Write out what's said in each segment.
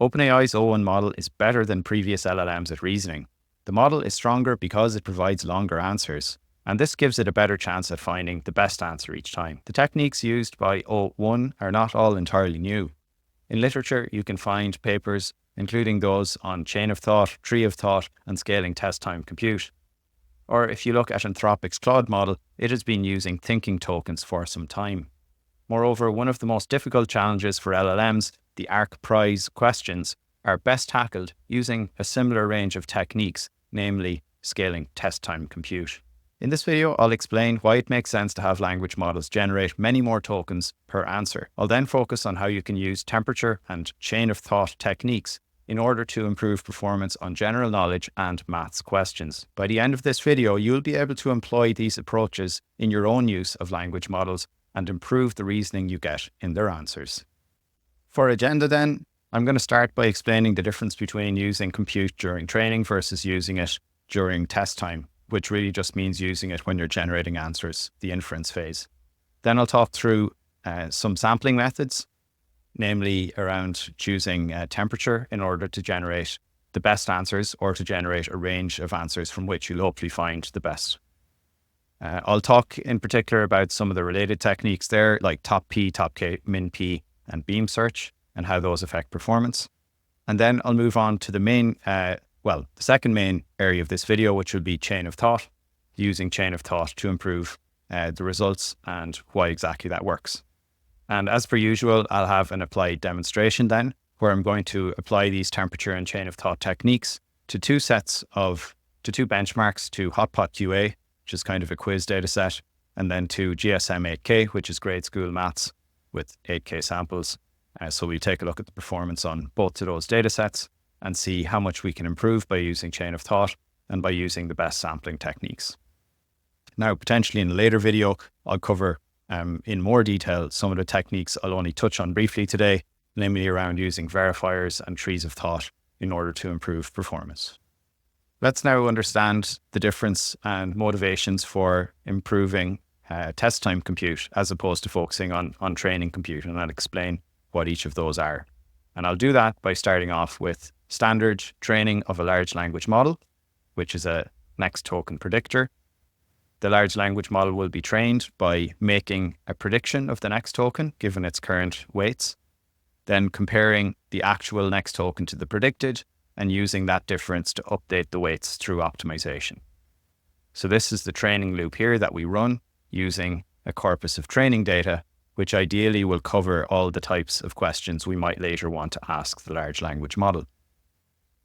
OpenAI's O1 model is better than previous LLMs at reasoning. The model is stronger because it provides longer answers, and this gives it a better chance at finding the best answer each time. The techniques used by O1 are not all entirely new. In literature, you can find papers including those on chain of thought, tree of thought, and scaling test time compute. Or if you look at Anthropic's Claude model, it has been using thinking tokens for some time. Moreover, one of the most difficult challenges for LLMs, the ARC prize questions, are best tackled using a similar range of techniques, namely scaling test time compute. In this video, I'll explain why it makes sense to have language models generate many more tokens per answer. I'll then focus on how you can use temperature and chain of thought techniques in order to improve performance on general knowledge and maths questions. By the end of this video, you'll be able to employ these approaches in your own use of language models and improve the reasoning you get in their answers. For agenda then, I'm going to start by explaining the difference between using compute during training versus using it during test time, which really just means using it when you're generating answers, the inference phase. Then I'll talk through some sampling methods, namely around choosing temperature in order to generate the best answers or to generate a range of answers from which you'll hopefully find the best. I'll talk in particular about some of the related techniques there, like top P, top K, min P, and beam search, and how those affect performance. And then I'll move on to the second main area of this video, which will be chain of thought, using chain of thought to improve the results and why exactly that works. And as per usual, I'll have an applied demonstration then, where I'm going to apply these temperature and chain of thought techniques to two benchmarks, to hotpotqa, which is kind of a quiz data set, and then to GSM 8K, which is grade school maths with 8K samples. So we'll take a look at the performance on both of those data sets and see how much we can improve by using chain of thought and by using the best sampling techniques. Now, potentially in a later video, I'll cover in more detail some of the techniques I'll only touch on briefly today, namely around using verifiers and trees of thought in order to improve performance. Let's now understand the difference and motivations for improving test time compute as opposed to focusing on training compute, and I'll explain what each of those are. And I'll do that by starting off with standard training of a large language model, which is a next token predictor. The large language model will be trained by making a prediction of the next token given its current weights, then comparing the actual next token to the predicted and using that difference to update the weights through optimization. So this is the training loop here that we run using a corpus of training data, which ideally will cover all the types of questions we might later want to ask the large language model.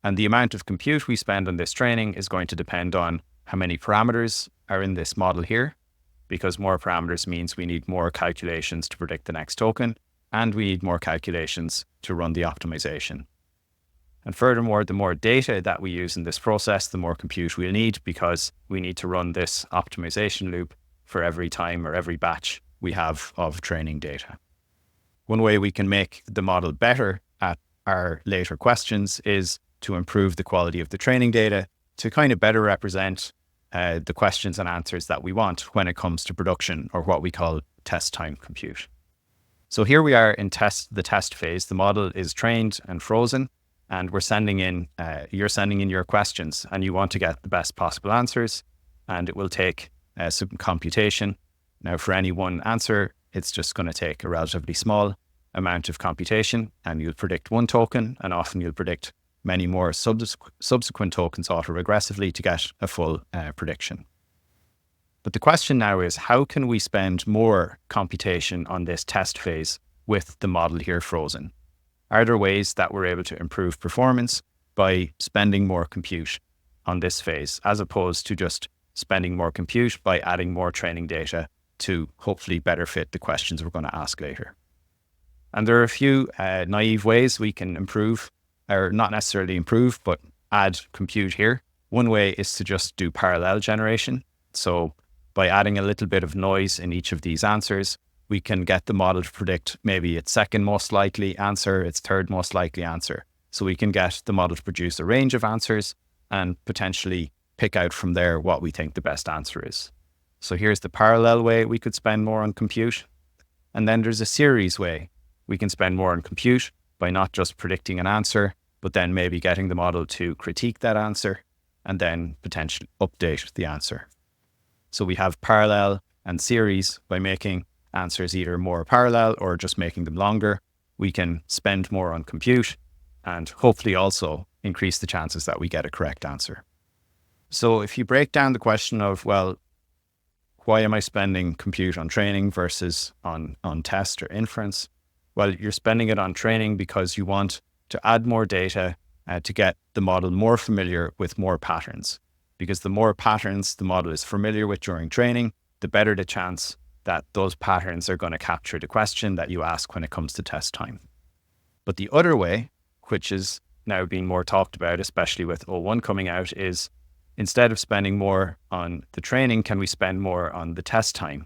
And the amount of compute we spend on this training is going to depend on how many parameters are in this model here, because more parameters means we need more calculations to predict the next token, and we need more calculations to run the optimization. And furthermore, the more data that we use in this process, the more compute we'll need, because we need to run this optimization loop for every time or every batch we have of training data. One way we can make the model better at our later questions is to improve the quality of the training data to kind of better represent the questions and answers that we want when it comes to production, or what we call test time compute. So here we are in the test phase. The model is trained and frozen, and we're sending in, you're sending in your questions, and you want to get the best possible answers, and it will take some computation. Now, for any one answer, it's just going to take a relatively small amount of computation, and you'll predict one token, and often you'll predict many more subsequent tokens autoregressively to get a full prediction. But the question now is, how can we spend more computation on this test phase with the model here frozen? Are there ways that we're able to improve performance by spending more compute on this phase, as opposed to just spending more compute by adding more training data to hopefully better fit the questions we're going to ask later? And there are a few naive ways we can improve, or not necessarily improve, but add compute here. One way is to just do parallel generation. So by adding a little bit of noise in each of these answers, we can get the model to predict maybe its second most likely answer, its third most likely answer. So we can get the model to produce a range of answers and potentially pick out from there what we think the best answer is. So here's the parallel way we could spend more on compute. And then there's a series way we can spend more on compute by not just predicting an answer, but then maybe getting the model to critique that answer and then potentially update the answer. So we have parallel and series. By making answers either more parallel or just making them longer, we can spend more on compute and hopefully also increase the chances that we get a correct answer. So if you break down the question of, well, why am I spending compute on training versus on test or inference? Well, you're spending it on training because you want to add more data to get the model more familiar with more patterns. Because the more patterns the model is familiar with during training, the better the chance that those patterns are going to capture the question that you ask when it comes to test time. But the other way, which is now being more talked about, especially with O1 coming out, is instead of spending more on the training, can we spend more on the test time?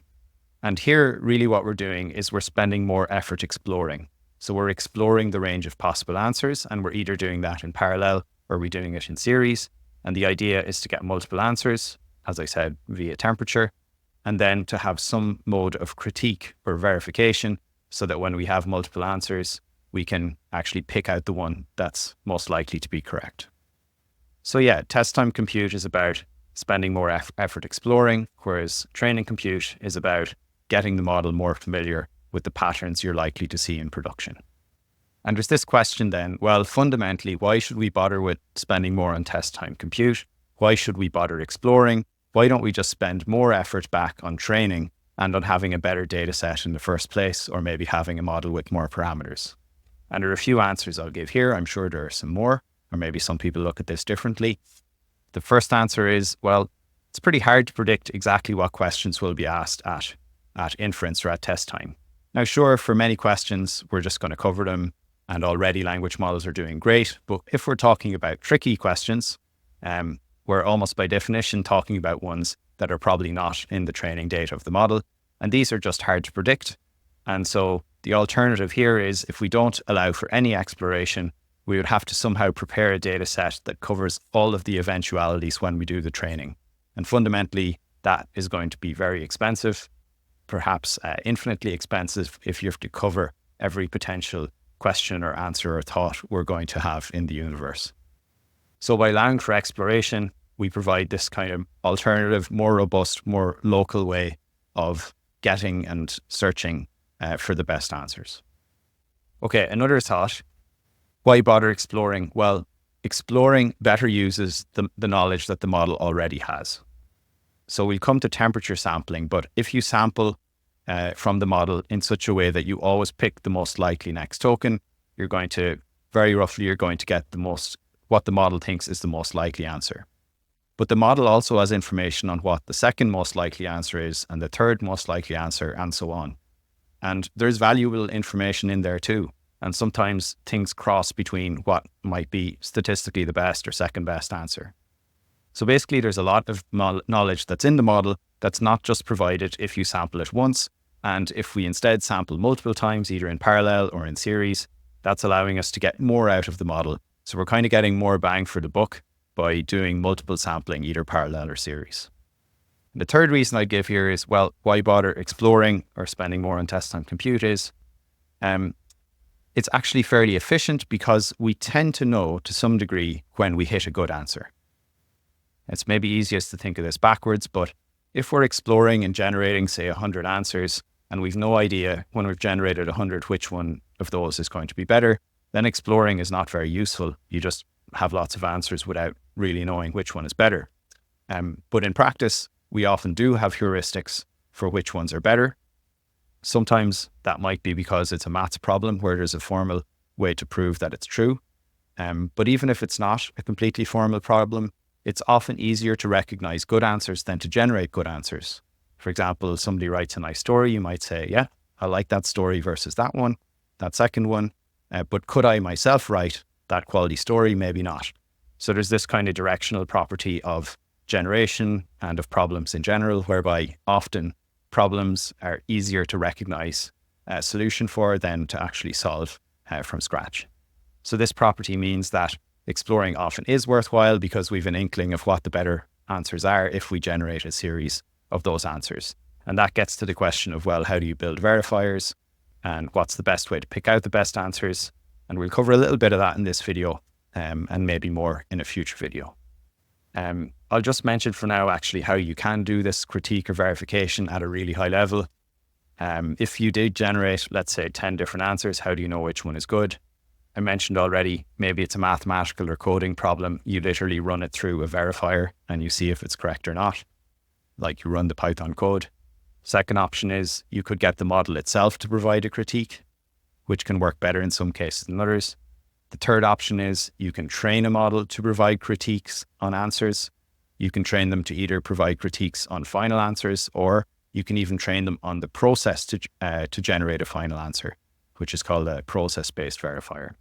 And here, really what we're doing is we're spending more effort exploring. So we're exploring the range of possible answers, and we're either doing that in parallel or we're doing it in series. And the idea is to get multiple answers, as I said, via temperature, and then to have some mode of critique or verification so that when we have multiple answers, we can actually pick out the one that's most likely to be correct. So yeah, test time compute is about spending more effort exploring, whereas training compute is about getting the model more familiar with the patterns you're likely to see in production. And there's this question then, well, fundamentally, why should we bother with spending more on test time compute? Why should we bother exploring? Why don't we just spend more effort back on training and on having a better data set in the first place, or maybe having a model with more parameters? And there are a few answers I'll give here. I'm sure there are some more, or maybe some people look at this differently. The first answer is, well, it's pretty hard to predict exactly what questions will be asked at inference or at test time. Now, sure, for many questions, we're just going to cover them, and already language models are doing great. But if we're talking about tricky questions, we're almost by definition talking about ones that are probably not in the training data of the model. And these are just hard to predict. And so the alternative here is, if we don't allow for any exploration, we would have to somehow prepare a data set that covers all of the eventualities when we do the training. And fundamentally, that is going to be very expensive, perhaps infinitely expensive if you have to cover every potential question or answer or thought we're going to have in the universe. So by allowing for exploration, we provide this kind of alternative, more robust, more local way of getting and searching for the best answers. Okay, another thought. Why bother exploring? Well, exploring better uses the knowledge that the model already has. So we'll come to temperature sampling, but if you sample from the model in such a way that you always pick the most likely next token, you're going to get what the model thinks is the most likely answer. But the model also has information on what the second most likely answer is, and the third most likely answer, and so on. And there's valuable information in there too. And sometimes things cross between what might be statistically the best or second best answer. So basically, there's a lot of knowledge that's in the model that's not just provided if you sample it once. And if we instead sample multiple times, either in parallel or in series, that's allowing us to get more out of the model. So we're kind of getting more bang for the buck by doing multiple sampling, either parallel or series. And the third reason I'd give here is, well, why bother exploring or spending more on test time compute is, it's actually fairly efficient because we tend to know to some degree when we hit a good answer. It's maybe easiest to think of this backwards, but if we're exploring and generating, say, 100 answers, and we've no idea when we've generated 100 which one of those is going to be better, then exploring is not very useful. You just have lots of answers without really knowing which one is better. But in practice, we often do have heuristics for which ones are better. Sometimes that might be because it's a maths problem where there's a formal way to prove that it's true. But even if it's not a completely formal problem, it's often easier to recognize good answers than to generate good answers. For example, somebody writes a nice story, you might say, yeah, I like that story versus that one, that second one. But could I myself write that quality story? Maybe not. So there's this kind of directional property of generation and of problems in general, whereby often problems are easier to recognize a solution for than to actually solve from scratch. So this property means that exploring often is worthwhile because we've an inkling of what the better answers are if we generate a series of those answers. And that gets to the question of, well, how do you build verifiers and what's the best way to pick out the best answers? And we'll cover a little bit of that in this video and maybe more in a future video. I'll just mention for now actually how you can do this critique or verification at a really high level. If you did generate, let's say, 10 different answers, how do you know which one is good? I mentioned already, maybe it's a mathematical or coding problem. You literally run it through a verifier and you see if it's correct or not. Like you run the Python code. Second option is you could get the model itself to provide a critique, which can work better in some cases than others. The third option is you can train a model to provide critiques on answers. You can train them to either provide critiques on final answers, or you can even train them on the process to generate a final answer, which is called a process-based verifier.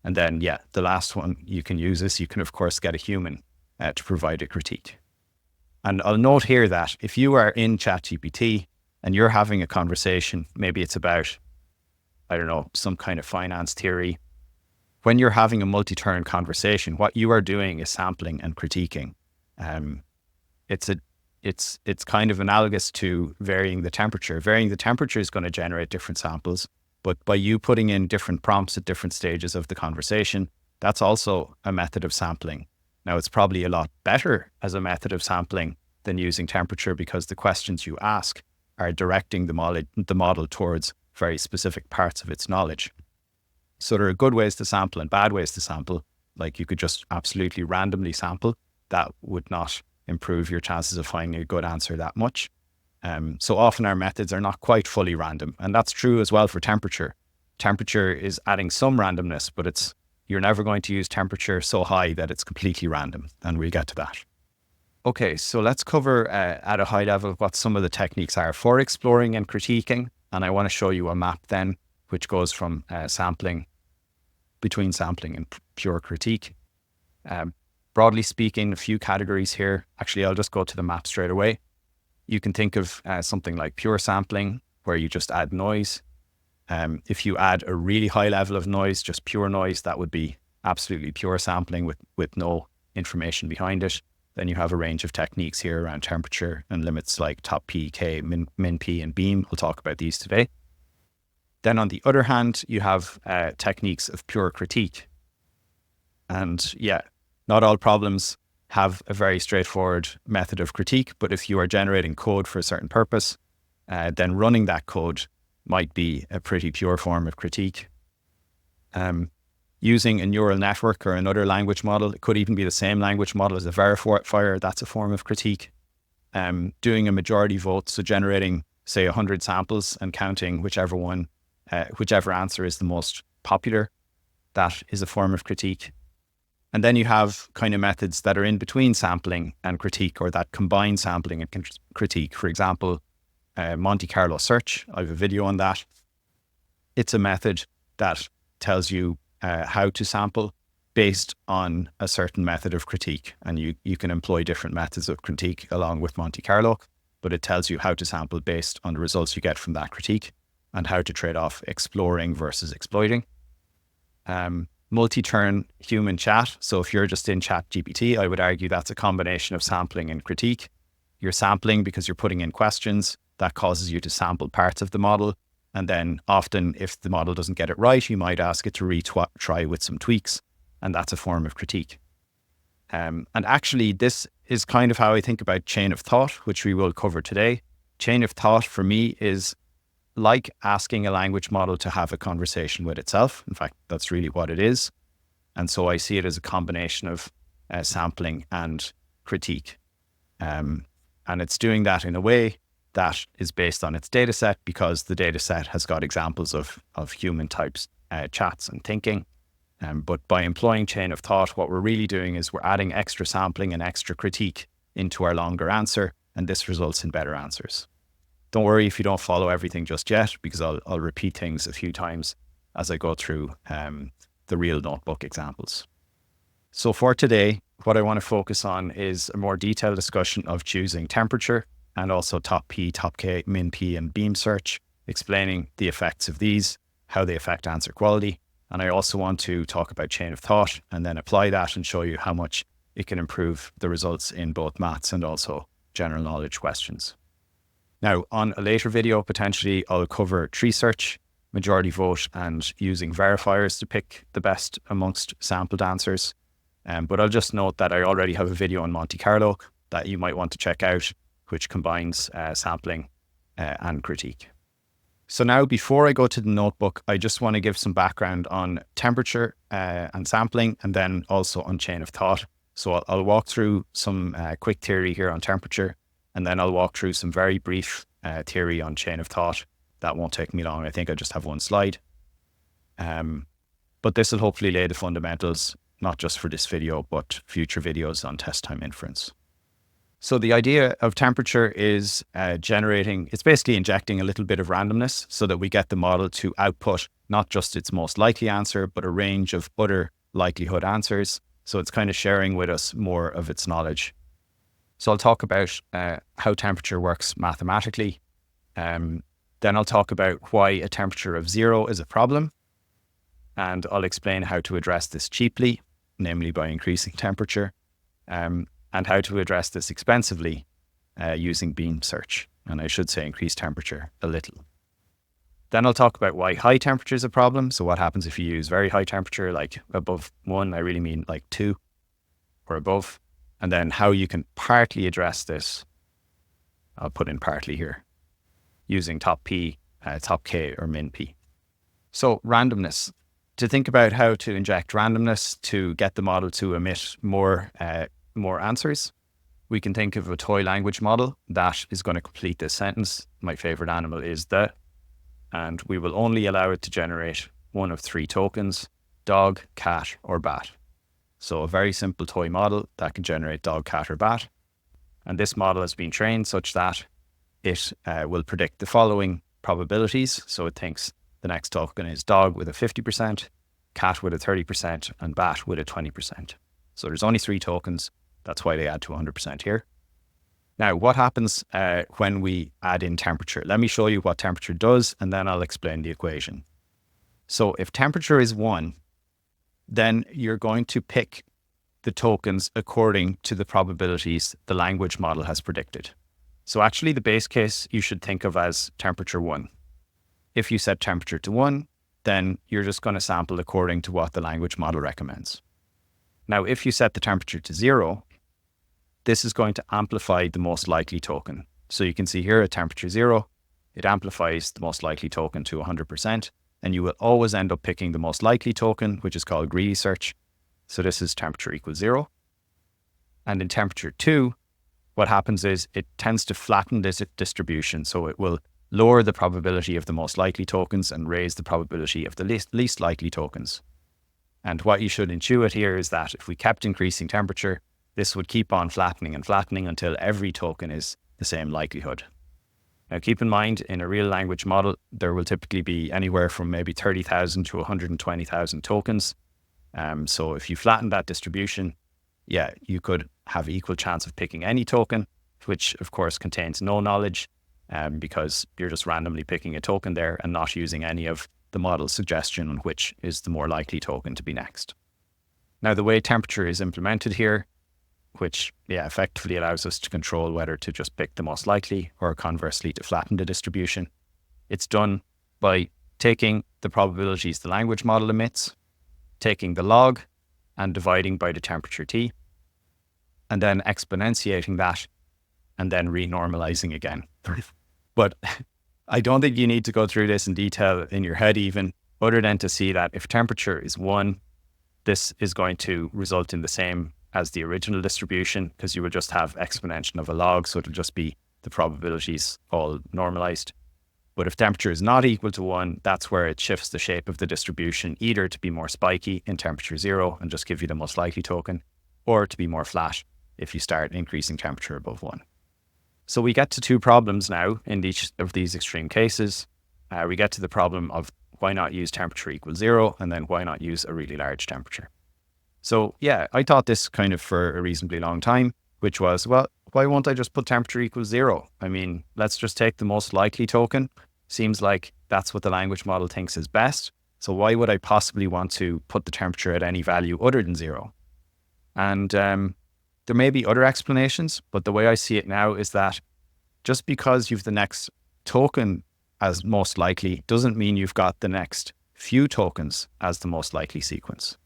And then, the last one you can use is you can, of course, get a human to provide a critique. And I'll note here that if you are in ChatGPT and you're having a conversation, maybe it's about, I don't know, some kind of finance theory. When you're having a multi-turn conversation, what you are doing is sampling and critiquing. It's kind of analogous to varying the temperature. Varying the temperature is going to generate different samples, but by you putting in different prompts at different stages of the conversation, that's also a method of sampling. Now, it's probably a lot better as a method of sampling than using temperature because the questions you ask are directing the model towards very specific parts of its knowledge. So there are good ways to sample and bad ways to sample. Like you could just absolutely randomly sample. That would not improve your chances of finding a good answer that much. So often our methods are not quite fully random. And that's true as well for temperature. Temperature is adding some randomness, but you're never going to use temperature so high that it's completely random. And we'll get to that. Okay, so let's cover at a high level what some of the techniques are for exploring and critiquing. And I want to show you a map then, which goes from between sampling and pure critique. Broadly speaking, a few categories here. Actually, I'll just go to the map straight away. You can think of something like pure sampling, where you just add noise. If you add a really high level of noise, just pure noise, that would be absolutely pure sampling with no information behind it. Then you have a range of techniques here around temperature and limits like top P, K, min P, and beam. We'll talk about these today. Then on the other hand, you have techniques of pure critique. And not all problems have a very straightforward method of critique, but if you are generating code for a certain purpose, then running that code might be a pretty pure form of critique. Using a neural network or another language model, it could even be the same language model as a verifier, that's a form of critique. Doing a majority vote, so generating, say, 100 samples and counting whichever answer is the most popular, that is a form of critique. And then you have kind of methods that are in between sampling and critique, or that combine sampling and critique. For example, Monte Carlo search, I have a video on that. It's a method that tells you how to sample based on a certain method of critique. And you can employ different methods of critique along with Monte Carlo, but it tells you how to sample based on the results you get from that critique and how to trade off exploring versus exploiting. Multi-turn human chat. So if you're just in ChatGPT, I would argue that's a combination of sampling and critique. You're sampling because you're putting in questions. That causes you to sample parts of the model. And then often if the model doesn't get it right, you might ask it to retry with some tweaks. And that's a form of critique. And actually, this is kind of how I think about chain of thought, which we will cover today. Chain of thought for me is like asking a language model to have a conversation with itself. In fact, that's really what it is. And so I see it as a combination of sampling and critique. And it's doing that in a way that is based on its data set, because the data set has got examples of human types, chats and thinking. But by employing chain of thought, what we're really doing is we're adding extra sampling and extra critique into our longer answer, and this results in better answers. Don't worry if you don't follow everything just yet, because I'll repeat things a few times as I go through the real notebook examples. So for today, what I want to focus on is a more detailed discussion of choosing temperature and also top P, top K, min P, and beam search, explaining the effects of these, how they affect answer quality. And I also want to talk about chain of thought and then apply that and show you how much it can improve the results in both maths and also general knowledge questions. Now, on a later video, potentially I'll cover tree search, majority vote and using verifiers to pick the best amongst sampled answers. But I'll just note that I already have a video on Monte Carlo that you might want to check out, which combines sampling and critique. So now, before I go to the notebook, I just want to give some background on temperature and sampling, and then also on chain of thought. So I'll walk through some quick theory here on temperature, and then I'll walk through some very brief theory on chain of thought. That won't take me long. I think I just have one slide. But this will hopefully lay the fundamentals, not just for this video, but future videos on test time inference. So the idea of temperature is it's basically injecting a little bit of randomness so that we get the model to output not just its most likely answer, but a range of other likelihood answers. So it's kind of sharing with us more of its knowledge. So I'll talk about how temperature works mathematically. Then I'll talk about why a temperature of 0 is a problem. And I'll explain how to address this cheaply, namely by increasing temperature. And how to address this expensively using beam search. And I should say increase temperature a little. Then I'll talk about why high temperature is a problem. So what happens if you use very high temperature, like above 1, I really mean like 2 or above. And then how you can partly address this, I'll put in partly here, using top P, top K, or min P. So randomness. To think about how to inject randomness to get the model to emit more answers, we can think of a toy language model that is going to complete this sentence. My favorite animal is the, and we will only allow it to generate one of 3 tokens, dog, cat, or bat. So a very simple toy model that can generate dog, cat, or bat. And this model has been trained such that it will predict the following probabilities. So it thinks the next token is dog with a 50%, cat with a 30%, and bat with a 20%. So there's only 3 tokens. That's why they add to 100% here. Now, what happens when we add in temperature? Let me show you what temperature does, and then I'll explain the equation. So if temperature is 1, then you're going to pick the tokens according to the probabilities the language model has predicted. So actually, the base case you should think of as temperature 1. If you set temperature to 1, then you're just going to sample according to what the language model recommends. Now, if you set the temperature to 0, this is going to amplify the most likely token. So you can see here at temperature 0, it amplifies the most likely token to 100%, and you will always end up picking the most likely token, which is called greedy search. So this is temperature equals 0. And in temperature 2, what happens is it tends to flatten this distribution. So it will lower the probability of the most likely tokens and raise the probability of the least likely tokens. And what you should intuit here is that if we kept increasing temperature, this would keep on flattening and flattening until every token is the same likelihood. Now, keep in mind, in a real language model, there will typically be anywhere from maybe 30,000 to 120,000 tokens. So if you flatten that distribution, yeah, you could have equal chance of picking any token, which of course contains no knowledge, because you're just randomly picking a token there and not using any of the model's suggestion on which is the more likely token to be next. Now, the way temperature is implemented here, which effectively allows us to control whether to just pick the most likely or conversely to flatten the distribution, it's done by taking the probabilities the language model emits, taking the log and dividing by the temperature T, and then exponentiating that and then renormalizing again. But I don't think you need to go through this in detail in your head even, other than to see that if temperature is 1, this is going to result in the same as the original distribution, because you will just have exponential of a log, so it'll just be the probabilities all normalized. But if temperature is not equal to 1, that's where it shifts the shape of the distribution, either to be more spiky in temperature 0 and just give you the most likely token, or to be more flat if you start increasing temperature above 1. So we get to 2 problems now in each of these extreme cases. We get to the problem of why not use temperature equals 0, and then why not use a really large temperature. So yeah, I thought this kind of for a reasonably long time, which was, well, why won't I just put temperature equals 0? I mean, let's just take the most likely token. Seems like that's what the language model thinks is best. So why would I possibly want to put the temperature at any value other than 0? And there may be other explanations, but the way I see it now is that just because you've the next token as most likely doesn't mean you've got the next few tokens as the most likely sequence.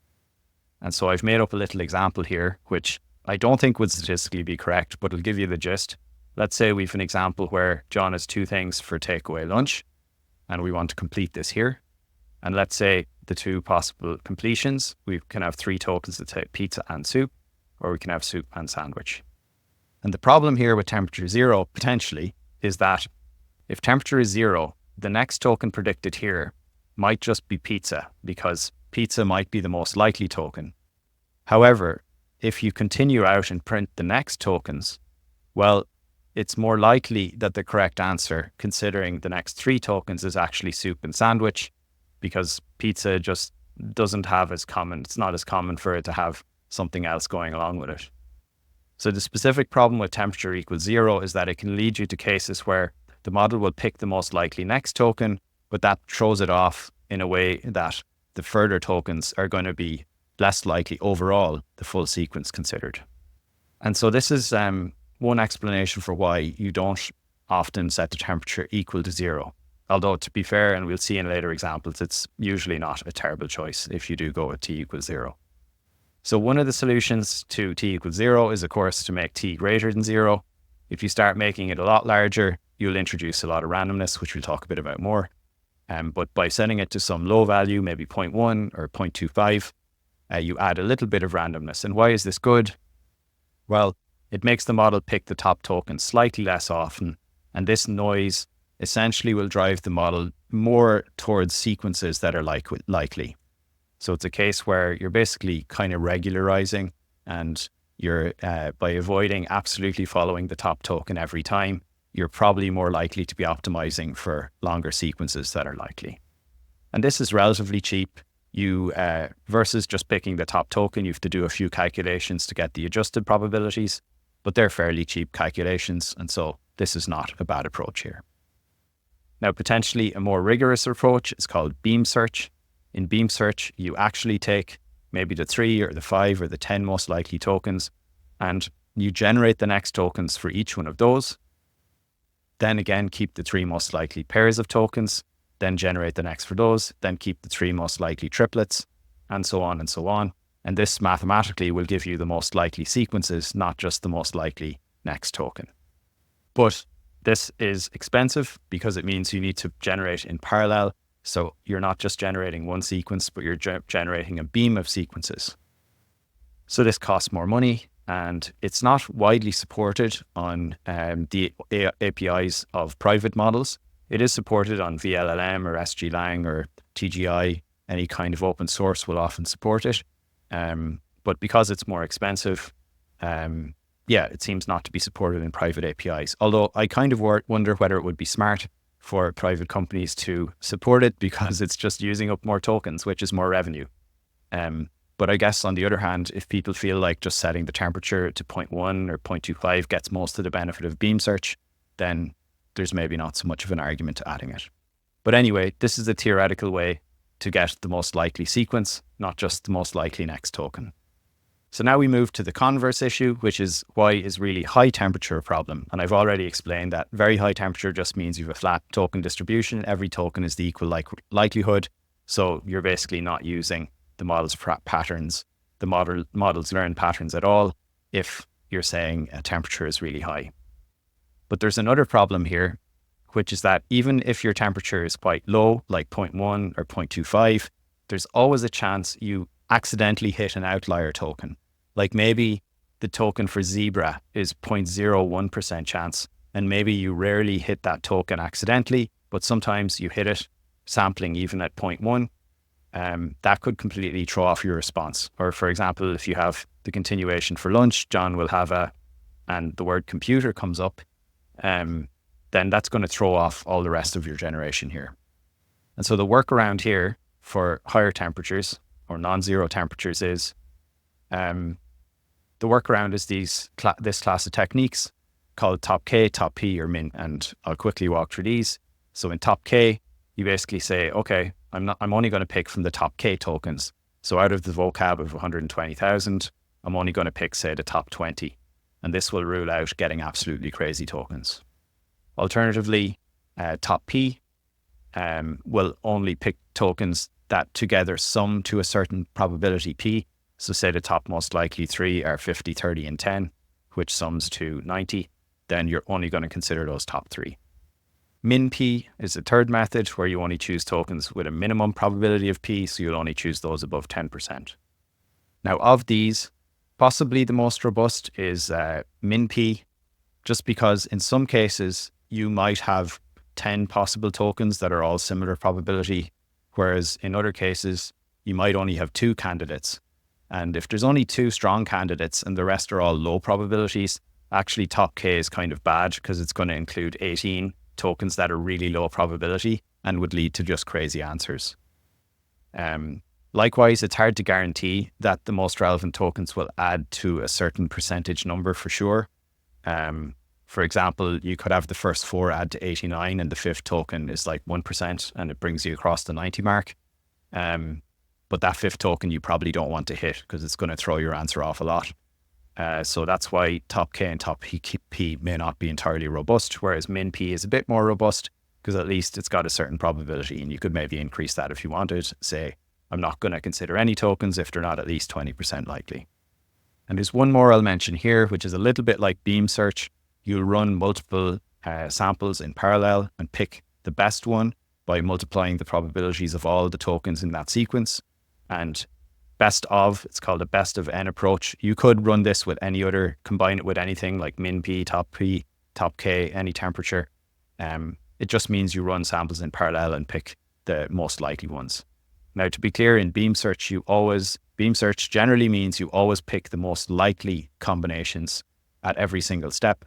And so I've made up a little example here, which I don't think would statistically be correct, but it'll give you the gist. Let's say we've an example where John has 2 things for takeaway lunch, and we want to complete this here. And let's say the 2 possible completions, we can have 3 tokens that say pizza and soup, or we can have soup and sandwich. And the problem here with temperature 0, potentially, is that if temperature is 0, the next token predicted here might just be pizza, because pizza might be the most likely token. However, if you continue out and print the next tokens, well, it's more likely that the correct answer, considering the next 3 tokens, is actually soup and sandwich, because pizza just doesn't have as common, it's not as common for it to have something else going along with it. So the specific problem with temperature equals 0 is that it can lead you to cases where the model will pick the most likely next token, but that throws it off in a way that the further tokens are going to be less likely overall, the full sequence considered. And so this is one explanation for why you don't often set the temperature equal to 0. Although, to be fair, and we'll see in later examples, it's usually not a terrible choice if you do go with t equals 0. So one of the solutions to t equals 0 is, of course, to make t greater than 0. If you start making it a lot larger, you'll introduce a lot of randomness, which we'll talk a bit about more. But by setting it to some low value, maybe 0.1 or 0.25, you add a little bit of randomness. And why is this good? Well, it makes the model pick the top token slightly less often, and this noise essentially will drive the model more towards sequences that are likely. So it's a case where you're basically kind of regularizing, and you're by avoiding absolutely following the top token every time, you're probably more likely to be optimizing for longer sequences that are likely. And this is relatively cheap. You versus just picking the top token, you have to do a few calculations to get the adjusted probabilities, but they're fairly cheap calculations, and so this is not a bad approach here. Now, potentially a more rigorous approach is called beam search. In beam search, you actually take maybe the 3 or the 5 or the 10 most likely tokens, and you generate the next tokens for each one of those. Then again, keep the 3 most likely pairs of tokens, then generate the next for those, then keep the 3 most likely triplets, and so on and so on. And this mathematically will give you the most likely sequences, not just the most likely next token. But this is expensive because it means you need to generate in parallel. So you're not just generating one sequence, but you're generating a beam of sequences. So this costs more money, and it's not widely supported on the APIs of private models. It is supported on vllm or SGLang or TGI. Any kind of open source will often support it. But because it's more expensive, it seems not to be supported in private APIs. Although I kind of wonder whether it would be smart for private companies to support it, because it's just using up more tokens, which is more revenue. But I guess on the other hand, if people feel like just setting the temperature to 0.1 or 0.25 gets most of the benefit of beam search, then there's maybe not so much of an argument to adding it. But anyway, this is a theoretical way to get the most likely sequence, not just the most likely next token. So now we move to the converse issue, which is why is really high temperature a problem? And I've already explained that very high temperature just means you have a flat token distribution. Every token is the equal likelihood. So you're basically not using the model's patterns. The models learn patterns at all if you're saying a temperature is really high. But there's another problem here, which is that even if your temperature is quite low, like 0.1 or 0.25, there's always a chance you accidentally hit an outlier token. Like maybe the token for zebra is 0.01% chance, and maybe you rarely hit that token accidentally, but sometimes you hit it sampling even at 0.1. That could completely throw off your response. Or for example, if you have the continuation for lunch, John will have and the word computer comes up, then that's going to throw off all the rest of your generation here. And so the workaround here for higher temperatures or non-zero temperatures is, the workaround is this class of techniques called top K, top P, or min. And I'll quickly walk through these. So in top K, you basically say, okay, I'm only going to pick from the top K tokens. So out of the vocab of 120,000, I'm only going to pick, say, the top 20. And this will rule out getting absolutely crazy tokens. Alternatively, top P, will only pick tokens that together sum to a certain probability P. So say the top most likely 3 are 50, 30, and 10, which sums to 90. Then you're only going to consider those top 3. Min-P is the third method where you only choose tokens with a minimum probability of P, so you'll only choose those above 10%. Now of these, possibly the most robust is Min-P, just because in some cases you might have 10 possible tokens that are all similar probability, whereas in other cases you might only have 2 candidates. And if there's only 2 strong candidates and the rest are all low probabilities, actually top K is kind of bad because it's going to include 18 tokens that are really low probability and would lead to just crazy answers. Likewise, it's hard to guarantee that the most relevant tokens will add to a certain percentage number for sure. For example, you could have the first 4 add to 89 and the 5th token is like 1% and it brings you across the 90 mark. But that 5th token you probably don't want to hit because it's going to throw your answer off a lot. So that's why top K and top P may not be entirely robust, whereas min P is a bit more robust because at least it's got a certain probability and you could maybe increase that if you wanted. Say, I'm not going to consider any tokens if they're not at least 20% likely. And there's one more I'll mention here, which is a little bit like beam search. You'll run multiple samples in parallel and pick the best one by multiplying the probabilities of all the tokens in that sequence. And best of, it's called a best of n approach. You could run this with any other, combine it with anything like min P, top K, any temperature. It just means you run samples in parallel and pick the most likely ones. Now, to be clear, in beam search, beam search generally means you always pick the most likely combinations at every single step.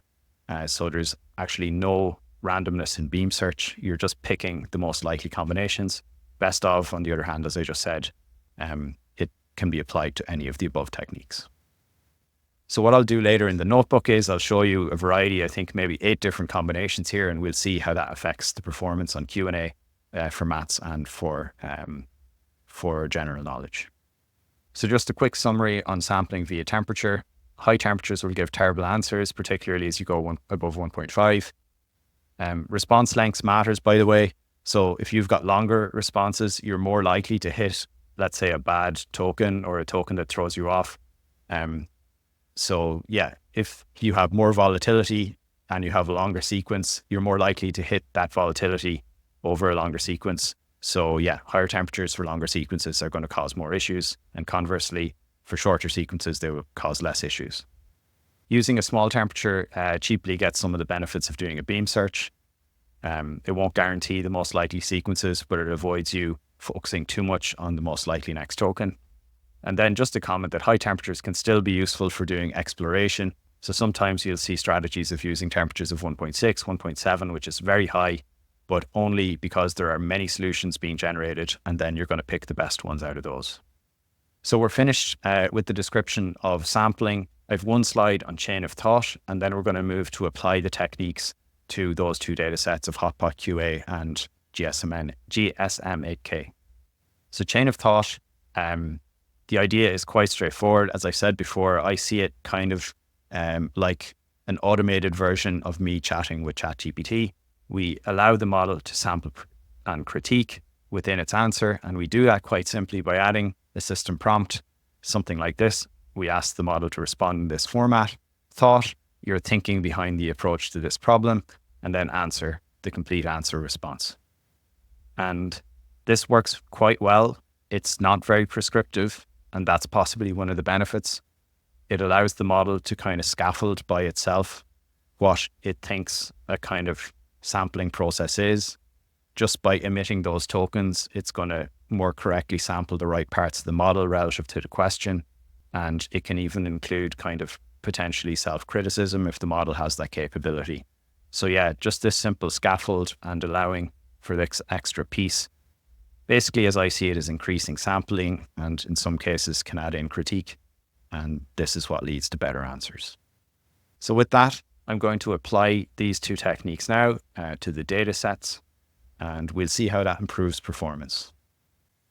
So there's actually no randomness in beam search. You're just picking the most likely combinations. Best of, on the other hand, as I just said, it can be applied to any of the above techniques. So what I'll do later in the notebook is I'll show you a variety, I think maybe 8 different combinations here, and we'll see how that affects the performance on Q&A for maths and for general knowledge. So just a quick summary on sampling via temperature. High temperatures will give terrible answers, particularly as you go above 1.5. Response lengths matters, by the way. So if you've got longer responses, you're more likely to hit, let's say, a bad token or a token that throws you off. So yeah, if you have more volatility and you have a longer sequence, you're more likely to hit that volatility over a longer sequence. So yeah, higher temperatures for longer sequences are going to cause more issues. And conversely, for shorter sequences, they will cause less issues. Using a small temperature cheaply gets some of the benefits of doing a beam search. It won't guarantee the most likely sequences, but it avoids you focusing too much on the most likely next token. And then just a comment that high temperatures can still be useful for doing exploration. So sometimes you'll see strategies of using temperatures of 1.6, 1.7, which is very high, but only because there are many solutions being generated, and then you're going to pick the best ones out of those. So we're finished with the description of sampling. I have one slide on chain of thought, and then we're going to move to apply the techniques to those 2 data sets of hotpotqa and GSM8K. So chain of thought, the idea is quite straightforward. As I said before, I see it kind of like an automated version of me chatting with ChatGPT. We allow the model to sample and critique within its answer, and we do that quite simply by adding a system prompt, something like this. We ask the model to respond in this format: thought, your thinking behind the approach to this problem, and then answer, the complete answer response. And this works quite well. It's not very prescriptive, and that's possibly one of the benefits. It allows the model to kind of scaffold by itself what it thinks a kind of sampling process is. Just by emitting those tokens, it's going to more correctly sample the right parts of the model relative to the question. And it can even include kind of potentially self-criticism if the model has that capability. So yeah, just this simple scaffold and allowing for this extra piece, basically, as I see it, is increasing sampling and in some cases can add in critique. And this is what leads to better answers. So with that, I'm going to apply these 2 techniques now to the data sets, and we'll see how that improves performance.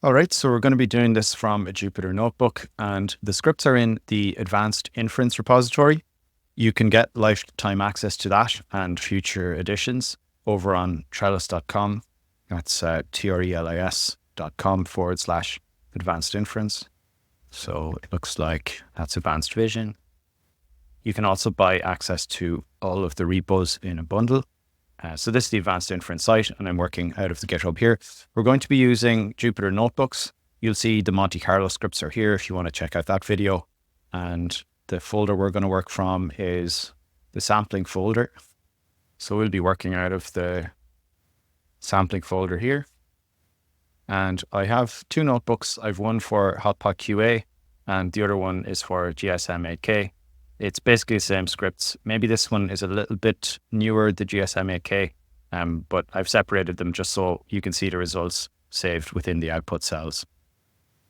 All right, so we're going to be doing this from a Jupyter notebook, and the scripts are in the advanced inference repository. You can get lifetime access to that and future editions over on Trelis.com. That's trelis.com/advanced inference. So it looks like that's advanced vision. You can also buy access to all of the repos in a bundle. So this is the advanced inference site, and I'm working out of the GitHub here. We're going to be using Jupyter notebooks. You'll see the Monte Carlo scripts are here if you want to check out that video. And the folder we're going to work from is the sampling folder. So we'll be working out of the sampling folder here. And I have two notebooks. I've one for Hotpot QA and the other one is for GSM8K. It's basically the same scripts. Maybe this one is a little bit newer, the GSM8K, but I've separated them just so you can see the results saved within the output cells.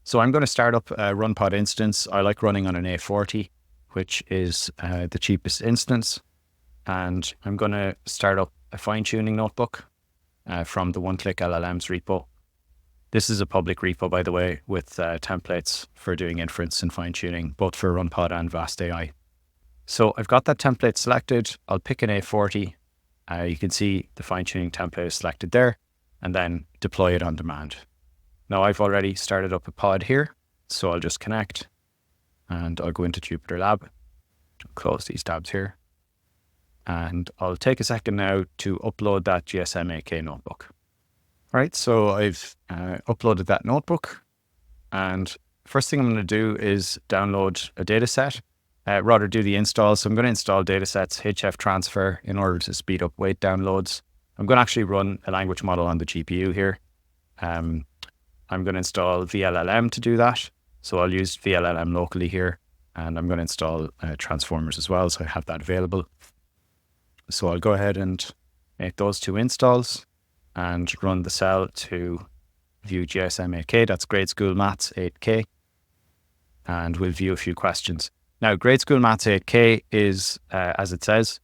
So I'm going to start up a RunPod instance. I like running on an A40, which is the cheapest instance. And I'm going to start up a fine-tuning notebook from the one-click LLMs repo. This is a public repo, by the way, with templates for doing inference and fine-tuning, both for RunPod and VastAI. So I've got that template selected. I'll pick an A40. You can see the fine-tuning template is selected there, and then deploy it on demand. Now I've already started up a pod here, so I'll just connect, and I'll go into Jupyter Lab, close these tabs here, and I'll take a second now to upload that GSM8K notebook. All right, so I've uploaded that notebook, and first thing I'm going to do is download a data set. Rather do the install. So I'm going to install datasets, HF transfer in order to speed up weight downloads. I'm going to actually run a language model on the GPU here. I'm going to install vllm to do that. So I'll use vllm locally here, and I'm going to install transformers as well. So I have that available. So I'll go ahead and make those two installs and run the cell to view GSM8K. That's grade school maths 8K. And we'll view a few questions. Now, grade school maths 8K is, as it says,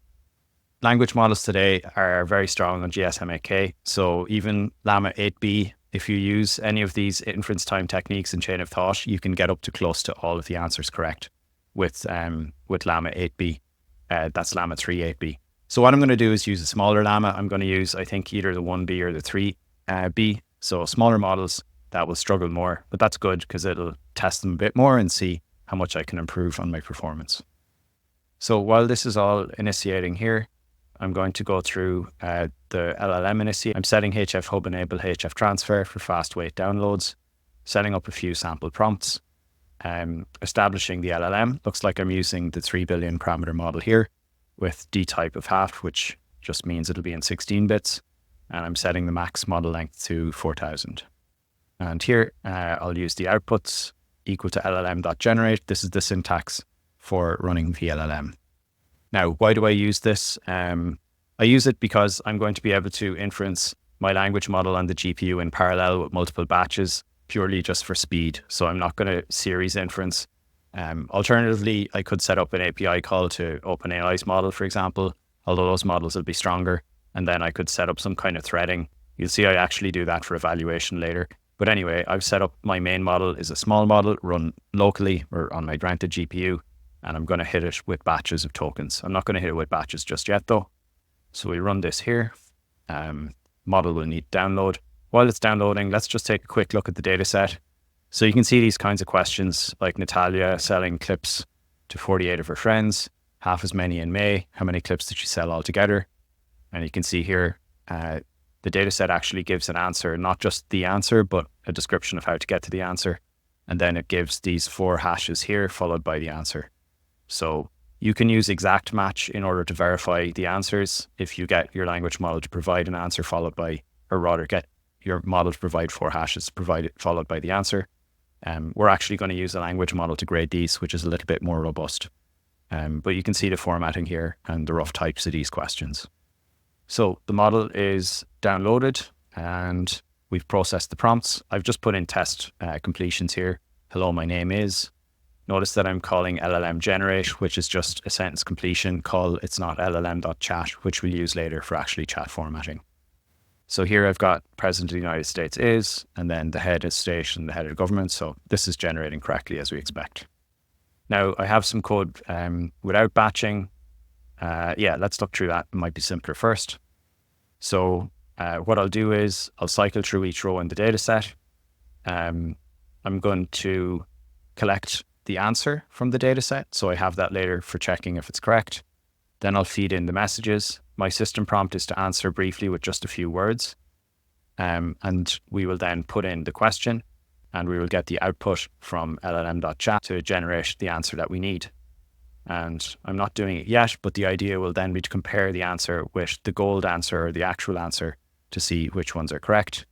language models today are very strong on GSM8K. So even Llama 8B, if you use any of these inference time techniques and chain of thought, you can get up to close to all of the answers correct with Llama 8B. That's Llama 3 8B. So what I'm going to do is use a smaller Llama. I'm going to use, I think, either the 1B or the 3B. So smaller models that will struggle more, but that's good because it'll test them a bit more and see how much I can improve on my performance. So while this is all initiating here, I'm going to go through the LLM initiate. I'm setting HF hub enable HF transfer for fast weight downloads, setting up a few sample prompts, establishing the LLM. Looks like I'm using the 3 billion parameter model here with D type of half, which just means it'll be in 16 bits. And I'm setting the max model length to 4000. And here I'll use the outputs equal to llm.generate. This is the syntax for running vllm. Now, why do I use this? I use it because I'm going to be able to inference my language model on the GPU in parallel with multiple batches, purely just for speed. So I'm not going to series inference. Alternatively, I could set up an API call to OpenAI's model, for example, although those models will be stronger. And then I could set up some kind of threading. You'll see I actually do that for evaluation later. But anyway, I've set up my main model is a small model run locally or on my granted GPU, and I'm going to hit it with batches of tokens. I'm not going to hit it with batches just yet though. So we run this here. Model will need download. While it's downloading, let's just take a quick look at the data set. So you can see these kinds of questions like Natalia selling clips to 48 of her friends, half as many in May. How many clips did she sell altogether? And you can see here, the data set actually gives an answer, not just the answer, but a description of how to get to the answer. And then it gives these 4 hashes here followed by the answer. So you can use exact match in order to verify the answers. If you get your language model to provide an answer followed by, or rather get your model to provide 4 hashes followed by the answer. We're actually going to use a language model to grade these, which is a little bit more robust. But you can see the formatting here and the rough types of these questions. So the model is downloaded and we've processed the prompts. I've just put in test completions here. Hello, my name is. Notice that I'm calling LLM generate, which is just a sentence completion call. It's not llm.chat, which we'll use later for actually chat formatting. So here I've got President of the United States is, and then the head of state and the head of government. So this is generating correctly as we expect. Now I have some code without batching. Yeah, let's look through that. It might be simpler first. So what I'll do is I'll cycle through each row in the data set. I'm going to collect the answer from the data set, so I have that later for checking if it's correct. Then I'll feed in the messages. My system prompt is to answer briefly with just a few words. And we will then put in the question, and we will get the output from llm.chat to generate the answer that we need. And I'm not doing it yet, but the idea will then be to compare the answer with the gold answer or the actual answer to see which ones are correct.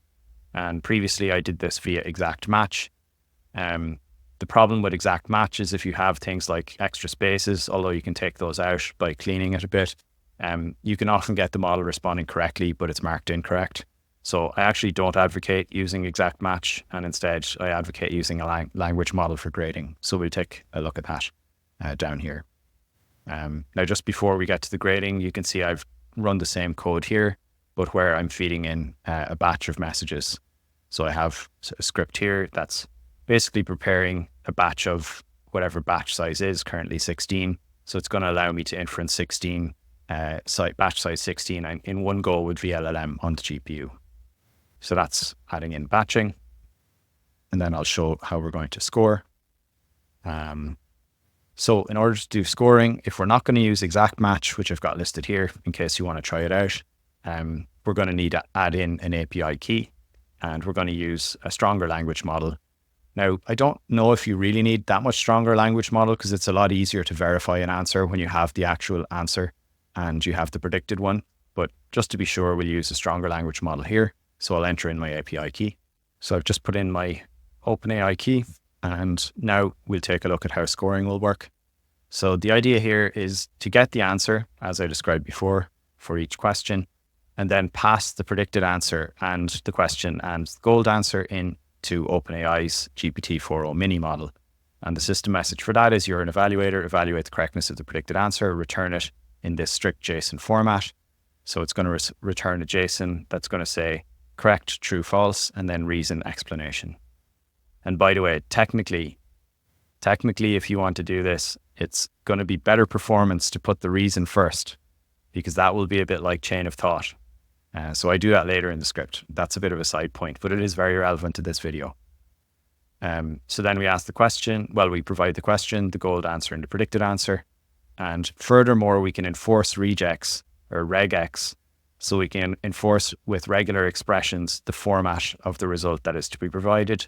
And previously I did this via exact match. The problem with exact match is if you have things like extra spaces, although you can take those out by cleaning it a bit, you can often get the model responding correctly, but it's marked incorrect. So I actually don't advocate using exact match, and instead I advocate using a language model for grading. So we'll take a look at that down here. Now, just before we get to the grading, you can see I've run the same code here, but where I'm feeding in a batch of messages. So I have a script here that's basically preparing a batch of whatever batch size is, currently 16. So it's going to allow me to inference 16, batch size 16 in one go with vllm on the GPU. So that's adding in batching. And then I'll show how we're going to score. So in order to do scoring, if we're not going to use exact match, which I've got listed here in case you want to try it out, we're going to need to add in an API key, and we're going to use a stronger language model. Now, I don't know if you really need that much stronger language model, because it's a lot easier to verify an answer when you have the actual answer and you have the predicted one. But just to be sure, we'll use a stronger language model here. So I'll enter in my API key. So I've just put in my OpenAI key, and now we'll take a look at how scoring will work. So the idea here is to get the answer, as I described before, for each question, and then pass the predicted answer and the question and the gold answer into OpenAI's GPT-4o mini model. And the system message for that is you're an evaluator, evaluate the correctness of the predicted answer, return it in this strict JSON format. So it's going to return a JSON that's going to say correct, true, false, and then reason explanation. And by the way, technically, if you want to do this, it's going to be better performance to put the reason first, because that will be a bit like chain of thought. So I do that later in the script. That's a bit of a side point, but it is very relevant to this video. So then we ask the question, well, we provide the question, the gold answer, and the predicted answer. And furthermore, we can enforce regex or regex. So we can enforce with regular expressions the format of the result that is to be provided.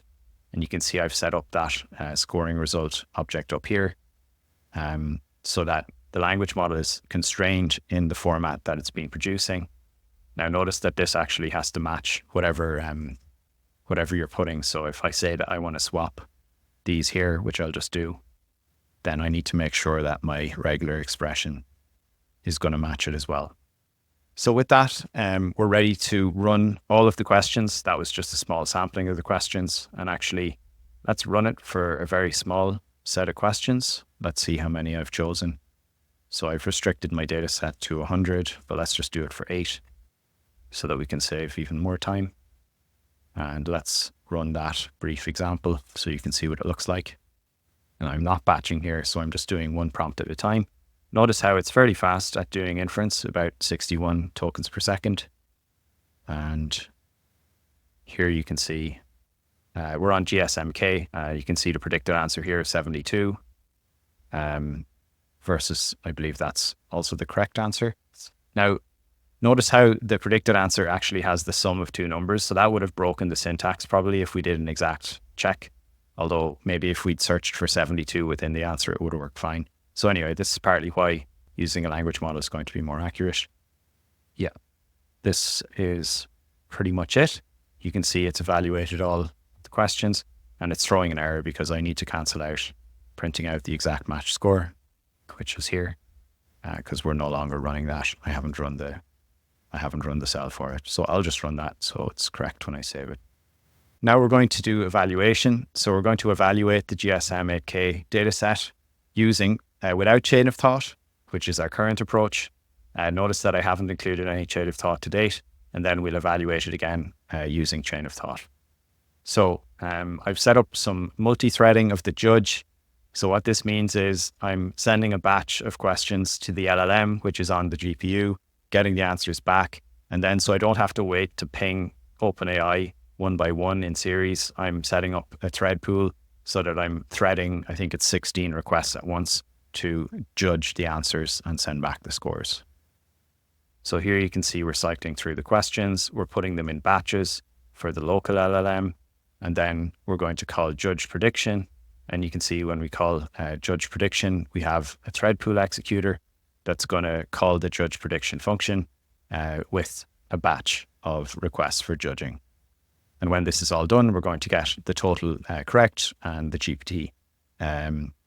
And you can see I've set up that scoring result object up here, so that the language model is constrained in the format that it's been producing. Now notice that this actually has to match whatever you're putting. So if I say that I want to swap these here, which I'll just do, then I need to make sure that my regular expression is going to match it as well. So with that, we're ready to run all of the questions. That was just a small sampling of the questions. And actually, let's run it for a very small set of questions. Let's see how many I've chosen. So I've restricted my data set to 100, but let's just do it for 8 so that we can save even more time. And let's run that brief example so you can see what it looks like. And I'm not batching here, so I'm just doing one prompt at a time. Notice how it's fairly fast at doing inference, about 61 tokens per second. And here you can see we're on GSMK. You can see the predicted answer here, 72, versus, I believe that's also the correct answer. Now, notice how the predicted answer actually has the sum of two numbers. So that would have broken the syntax probably if we did an exact check. Although maybe if we'd searched for 72 within the answer, it would have worked fine. So anyway, this is partly why using a language model is going to be more accurate. Yeah, this is pretty much it. You can see it's evaluated all the questions, and it's throwing an error because I need to cancel out printing out the exact match score, which is here, because we're no longer running that. I haven't run the cell for it. So I'll just run that so it's correct when I save it. Now we're going to do evaluation. So we're going to evaluate the GSM 8K dataset using without chain of thought, which is our current approach. Notice that I haven't included any chain of thought to date, and then we'll evaluate it again using chain of thought. So I've set up some multi-threading of the judge. So what this means is I'm sending a batch of questions to the LLM, which is on the GPU, getting the answers back, And then so I don't have to wait to ping OpenAI one by one in series. I'm setting up a thread pool so that I'm threading, I think it's 16 requests at once to judge the answers and send back the scores. So here you can see we're cycling through the questions. We're putting them in batches for the local LLM. And then we're going to call judge prediction. And you can see when we call judge prediction, we have a thread pool executor that's going to call the judge prediction function with a batch of requests for judging. And when this is all done, we're going to get the total correct and the GPT.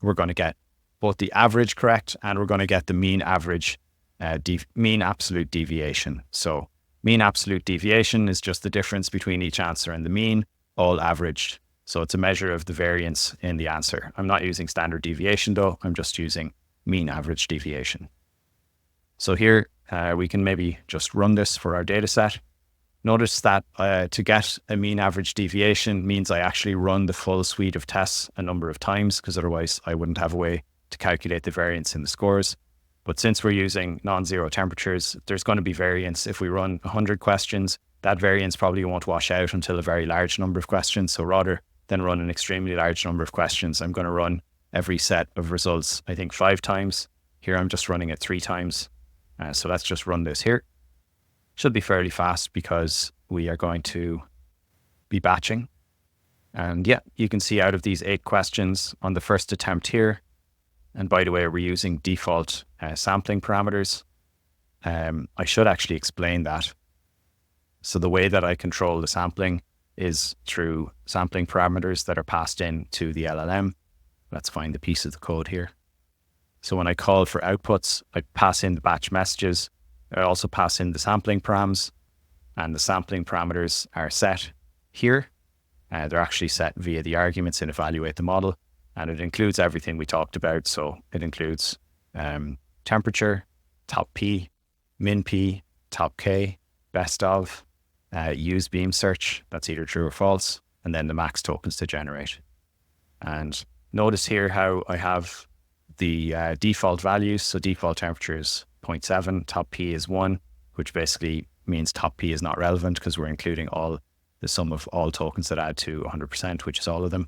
We're going to get both the average correct and we're going to get the mean average, mean absolute deviation. So mean absolute deviation is just the difference between each answer and the mean, all averaged. So it's a measure of the variance in the answer. I'm not using standard deviation though, I'm just using mean average deviation. So here we can maybe just run this for our data set. Notice that to get a mean average deviation means I actually run the full suite of tests a number of times, because otherwise I wouldn't have a way to calculate the variance in the scores. But since we're using non-zero temperatures, there's going to be variance. If we run 100 questions, that variance probably won't wash out until a very large number of questions. So rather than run an extremely large number of questions, I'm going to run every set of results, I think 5 times. Here I'm just running it 3 times. So let's just run this here. Should be fairly fast because we are going to be batching. And yeah, you can see out of these 8 questions on the first attempt here, and by the way, we're using default sampling parameters. I should actually explain that. So the way that I control the sampling is through sampling parameters that are passed in to the LLM. Let's find the piece of the code here. So when I call for outputs, I pass in the batch messages. I also pass in the sampling params, and the sampling parameters are set here. They're actually set via the arguments in evaluate the model, and it includes everything we talked about. So it includes temperature, top P, min P, top K, best of, use beam search, that's either true or false, and then the max tokens to generate. And notice here how I have the default values. So default temperature is 0.7, top P is 1, which basically means top P is not relevant because we're including all the sum of all tokens that add to 100%, which is all of them.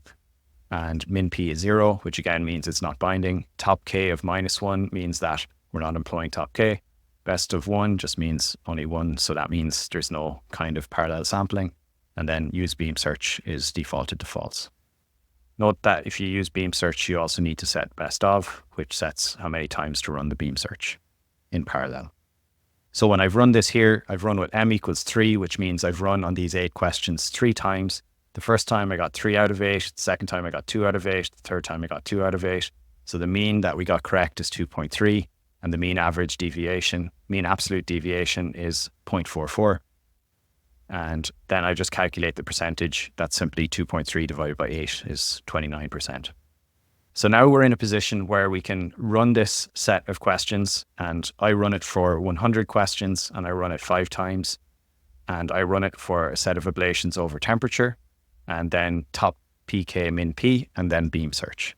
And min P is 0, which again means it's not binding. Top K of -1 means that we're not employing top K. Best of 1 just means only 1, so that means there's no kind of parallel sampling. And then use beam search is defaulted to false. Note that if you use beam search, you also need to set best of, which sets how many times to run the beam search in parallel. So when I've run this here, I've run with m equals 3, which means I've run on these 8 questions 3 times. The first time I got 3 out of 8, the second time I got 2 out of 8, the third time I got 2 out of 8. So the mean that we got correct is 2.3, and the mean average deviation, mean absolute deviation is 0.44. And then I just calculate the percentage. That's simply 2.3 divided by 8 is 29%. So now we're in a position where we can run this set of questions, and I run it for 100 questions and I run it 5 times, and I run it for a set of ablations over temperature, and then top PK min P, and then beam search.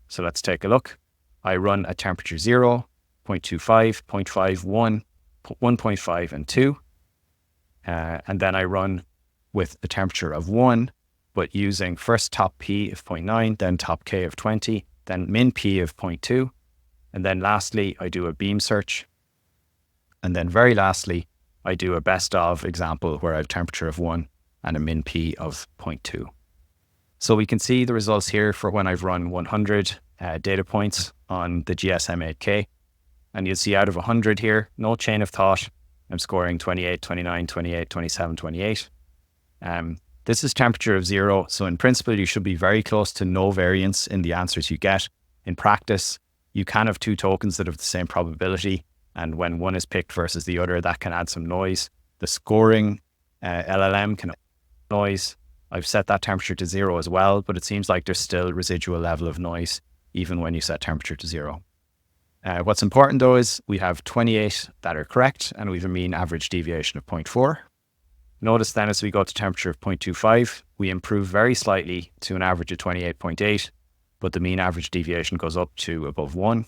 So let's take a look. I run at temperature 0, 0.25, 0.5, 1, 1.5, and 2. And then I run with a temperature of 1, but using first top P of 0.9, then top K of 20, then min P of 0.2. And then lastly, I do a beam search. And then very lastly, I do a best of example where I have temperature of 1 and a min P of 0.2. So we can see the results here for when I've run 100 data points on the GSM-8K. And you'll see out of 100 here, no chain of thought, I'm scoring 28, 29, 28, 27, 28. This is temperature of 0. So in principle, you should be very close to no variance in the answers you get. In practice, you can have 2 tokens that have the same probability. And when one is picked versus the other, that can add some noise. The scoring LLM can add noise. I've set that temperature to 0 as well, but it seems like there's still residual level of noise, even when you set temperature to 0. What's important though is we have 28 that are correct, and we have a mean average deviation of 0.4. Notice then as we go to temperature of 0.25, we improve very slightly to an average of 28.8, but the mean average deviation goes up to above 1.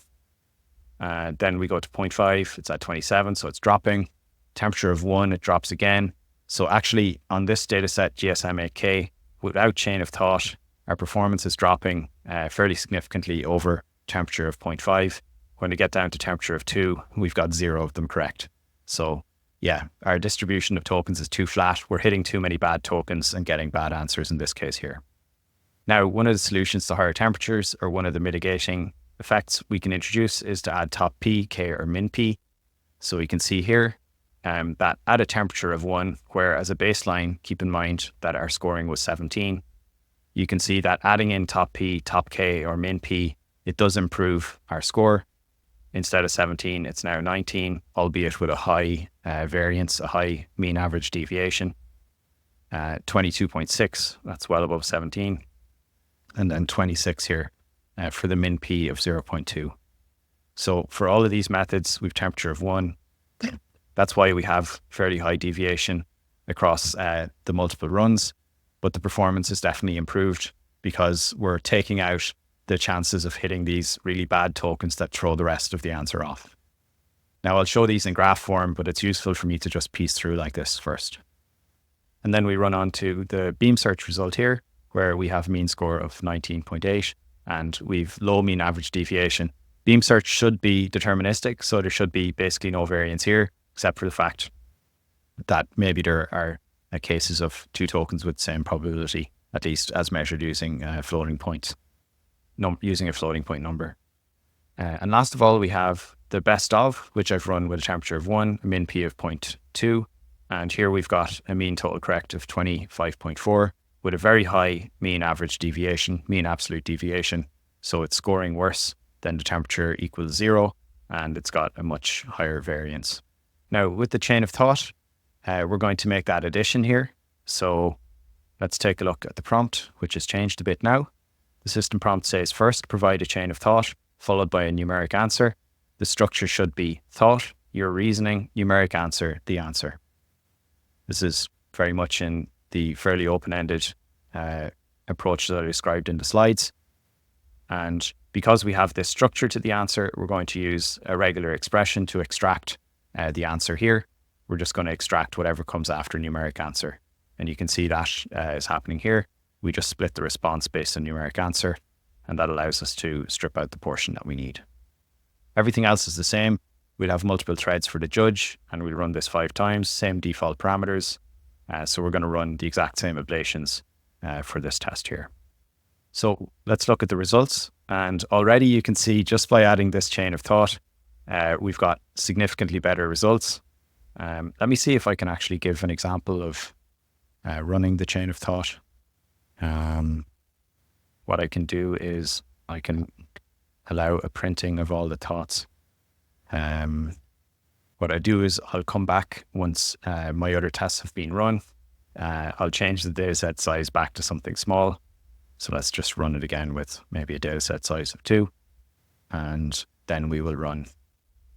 Then we go to 0.5, it's at 27, so it's dropping. temperature of 1, it drops again. So actually on this dataset, GSM-8K, without chain of thought, our performance is dropping fairly significantly over temperature of 0.5. When we get down to temperature of 2, we've got 0 of them correct. So yeah, our distribution of tokens is too flat. We're hitting too many bad tokens and getting bad answers in this case here. Now, one of the solutions to higher temperatures, or one of the mitigating effects we can introduce, is to add top P, K, or min P. So we can see here that at a temperature of 1, where as a baseline, keep in mind that our scoring was 17, you can see that adding in top P, top K, or min P, it does improve our score. Instead of 17, it's now 19, albeit with a high variance, a high mean average deviation. 22.6, that's well above 17. And then 26 here for the min P of 0.2. So for all of these methods, we've temperature of 1. That's why we have fairly high deviation across the multiple runs. But the performance is definitely improved because we're taking out the chances of hitting these really bad tokens that throw the rest of the answer off. Now I'll show these in graph form, but it's useful for me to just piece through like this first. And then we run on to the beam search result here, where we have a mean score of 19.8 and we've low mean average deviation. Beam search should be deterministic, so there should be basically no variance here, except for the fact that maybe there are cases of 2 tokens with the same probability, at least as measured using floating points. Using a floating point number. And last of all, we have the best of, which I've run with a temperature of 1, a min P of 0.2. And here we've got a mean total correct of 25.4 with a very high mean average deviation, mean absolute deviation. So it's scoring worse than the temperature equals 0, and it's got a much higher variance. Now with the chain of thought, we're going to make that addition here. So let's take a look at the prompt, which has changed a bit now. The system prompt says first, provide a chain of thought, followed by a numeric answer. The structure should be thought, your reasoning, numeric answer, the answer. This is very much in the fairly open-ended approach that I described in the slides. And because we have this structure to the answer, we're going to use a regular expression to extract the answer here. We're just going to extract whatever comes after numeric answer. And you can see that is happening here. We just split the response based on numeric answer, and that allows us to strip out the portion that we need. Everything else is the same. We'll have multiple threads for the judge, and we'll run this 5 times, same default parameters. So we're going to run the exact same ablations for this test here. So let's look at the results. And already you can see just by adding this chain of thought, we've got significantly better results. Let me see if I can actually give an example of running the chain of thought. What I can do is I can allow a printing of all the thoughts. What I do is I'll come back once my other tests have been run. I'll change the dataset size back to something small. So let's just run it again with maybe a dataset size of 2. And then we will run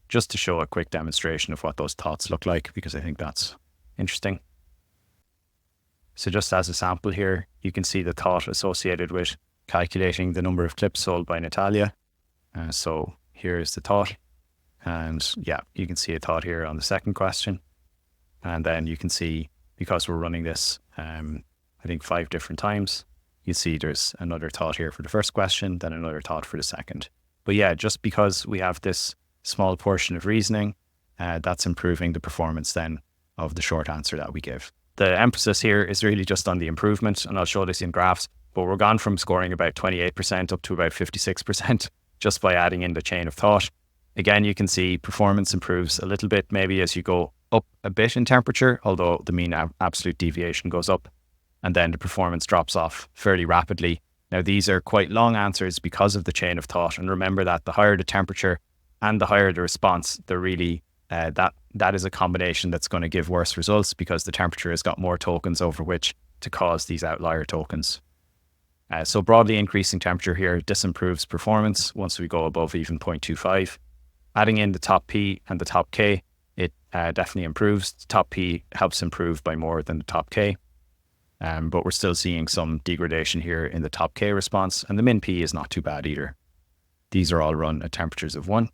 just to show a quick demonstration of what those thoughts look like, because I think that's interesting. So just as a sample here, you can see the thought associated with calculating the number of clips sold by Natalia. So here's the thought. And yeah, you can see a thought here on the second question. And then you can see, because we're running this, I think 5 different times, you see there's another thought here for the first question, then another thought for the second. But yeah, just because we have this small portion of reasoning, that's improving the performance then of the short answer that we give. The emphasis here is really just on the improvement, and I'll show this in graphs, but we're gone from scoring about 28% up to about 56% just by adding in the chain of thought. Again, you can see performance improves a little bit maybe as you go up a bit in temperature, although the mean absolute deviation goes up, and then the performance drops off fairly rapidly. Now, these are quite long answers because of the chain of thought, and remember that the higher the temperature and the higher the response, they're really that is a combination that's going to give worse results, because the temperature has got more tokens over which to cause these outlier tokens. So broadly increasing temperature here disimproves performance once we go above even 0.25. Adding in the top P and the top K, it definitely improves. The top P helps improve by more than the top K. But we're still seeing some degradation here in the top K response, and the min P is not too bad either. These are all run at temperatures of 1.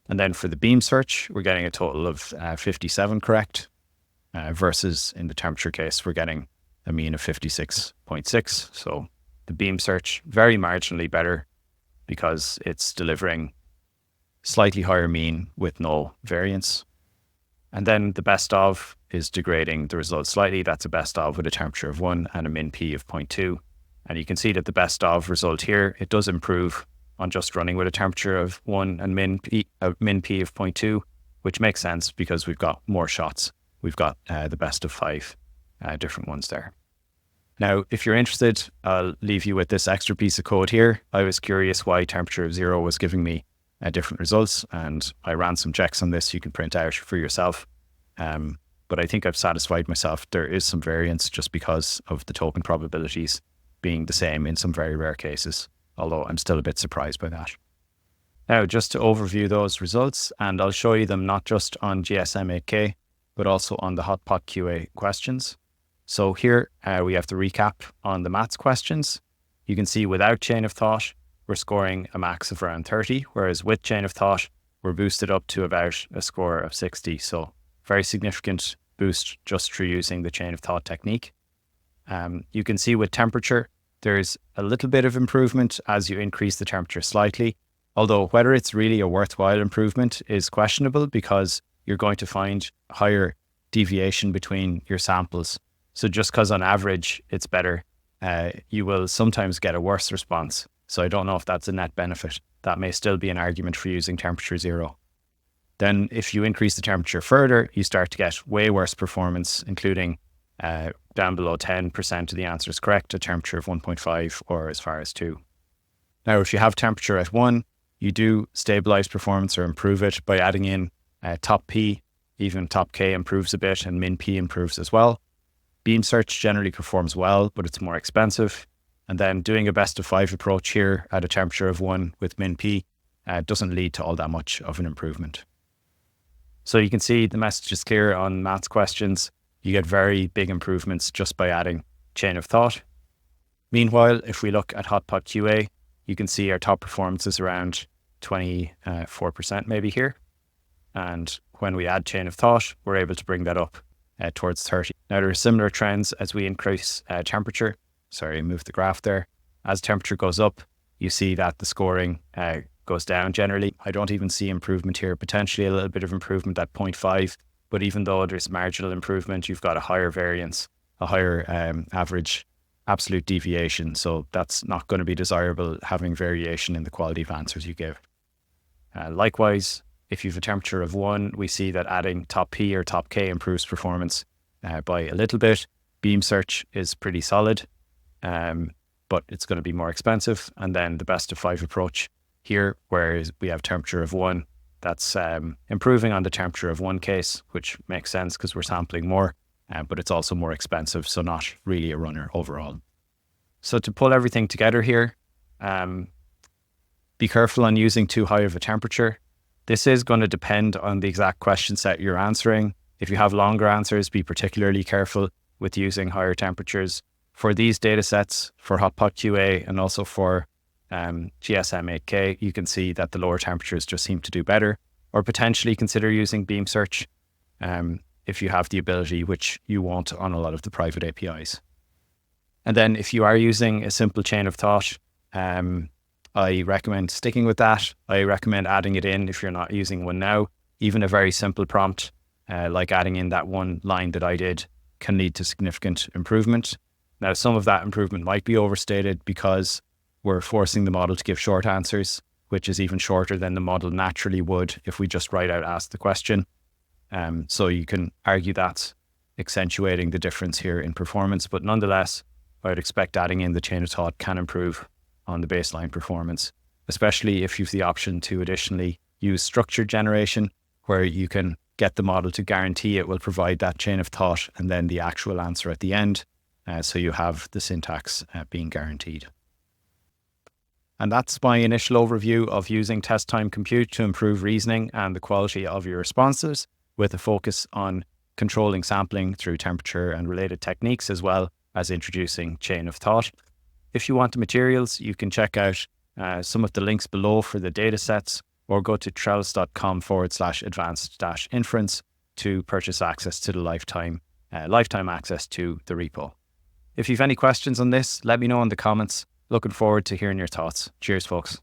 And then for the beam search, we're getting a total of 57 correct, versus in the temperature case, we're getting a mean of 56.6. So the beam search, very marginally better because it's delivering slightly higher mean with no variance. And then the best of is degrading the results slightly. That's a best of with a temperature of 1 and a min p of 0.2. And you can see that the best of result here, it does improve on just running with a temperature of 1 and min p of 0.2, which makes sense because we've got more shots. We've got the best of 5 different ones there. Now, if you're interested, I'll leave you with this extra piece of code here. I was curious why temperature of 0 was giving me different results, and I ran some checks on this you can print out for yourself. But I think I've satisfied myself. There is some variance just because of the token probabilities being the same in some very rare cases, although I'm still a bit surprised by that. Now, just to overview those results, and I'll show you them not just on GSM-8K, but also on the hotpotqa questions. So here we have the recap on the maths questions. You can see without chain of thought, we're scoring a max of around 30, whereas with chain of thought, we're boosted up to about a score of 60. So very significant boost just through using the chain of thought technique. You can see with temperature, there's a little bit of improvement as you increase the temperature slightly, although whether it's really a worthwhile improvement is questionable because you're going to find higher deviation between your samples. So just because on average it's better, you will sometimes get a worse response. So I don't know if that's a net benefit. That may still be an argument for using temperature 0. Then if you increase the temperature further, you start to get way worse performance, including down below 10% of the answers correct, a temperature of 1.5 or as far as 2. Now, if you have temperature at 1, you do stabilize performance or improve it by adding in top P, even top K improves a bit, and min P improves as well. Beam search generally performs well, but it's more expensive. And then doing a best of 5 approach here at a temperature of 1 with min P doesn't lead to all that much of an improvement. So you can see the message is clear on maths questions. You get very big improvements just by adding chain of thought. Meanwhile, if we look at hotpotqa, you can see our top performance is around 24% maybe here. And when we add chain of thought, we're able to bring that up towards 30. Now, there are similar trends as we increase temperature. Sorry, move the graph there. As temperature goes up, you see that the scoring goes down generally. I don't even see improvement here, potentially a little bit of improvement at 0.5, but even though there's marginal improvement, you've got a higher variance, a higher average absolute deviation. So that's not going to be desirable, having variation in the quality of answers you give. Likewise, if you have a temperature of 1, we see that adding top P or top K improves performance by a little bit. Beam search is pretty solid, but it's going to be more expensive. And then the best of 5 approach here, where we have temperature of 1, that's improving on the temperature of 1 case, which makes sense because we're sampling more, but it's also more expensive, so not really a runner overall. So to pull everything together here, be careful on using too high of a temperature. This is going to depend on the exact question set you're answering. If you have longer answers, be particularly careful with using higher temperatures. For these data sets, for hotpotqa and also for GSM-8K, you can see that the lower temperatures just seem to do better, or potentially consider using beam search if you have the ability, which you won't on a lot of the private APIs. And then if you are using a simple chain of thought, I recommend sticking with that. I recommend adding it in if you're not using one now. Even a very simple prompt, like adding in that one line that I did, can lead to significant improvement. Now, some of that improvement might be overstated because we're forcing the model to give short answers, which is even shorter than the model naturally would if we just write out ask the question. So you can argue that's accentuating the difference here in performance, but nonetheless, I would expect adding in the chain of thought can improve on the baseline performance, especially if you've the option to additionally use structured generation, where you can get the model to guarantee it will provide that chain of thought and then the actual answer at the end. So you have the syntax being guaranteed. And that's my initial overview of using test time compute to improve reasoning and the quality of your responses, with a focus on controlling sampling through temperature and related techniques, as well as introducing chain of thought. If you want the materials, you can check out some of the links below for the data sets. or go to trelis.com/advanced-inference to purchase access to the lifetime access to the repo. If you have any questions on this, let me know in the comments. Looking forward to hearing your thoughts. Cheers, folks.